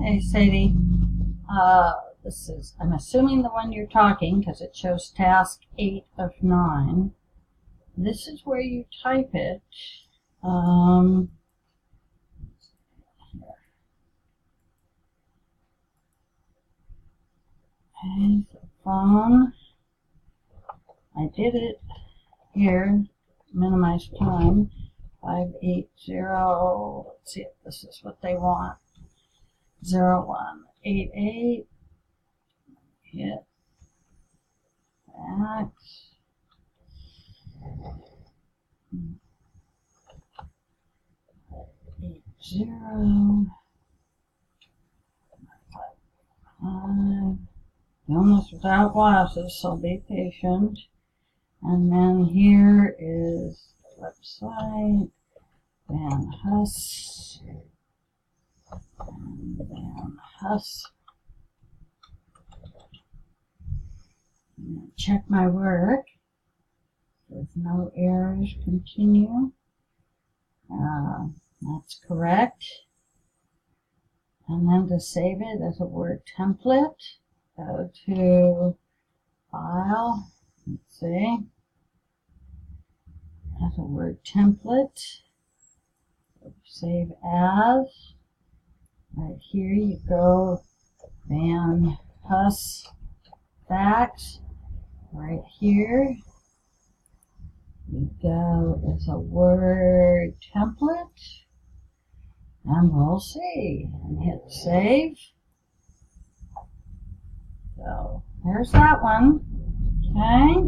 Hey, Sadie. This is, I'm assuming, the one you're talking because it shows task 8 of 9. This is where you type it. Okay, so phone. I did it here. Minimize time. 580. Let's see if this is what they want. 0188. Hit Fax. Eight zero 5. Doing this without glasses, so be patient. And then here is the website. Van Huss. And Van Huss. Check my work. There's no errors. Continue. That's correct. And then to save it as a Word template, go to File. Let's see. As a Word template. Save as. Right here you go Van Huss Fax. Right here you go as a Word template. And we'll see. And hit save. So there's that one. Okay.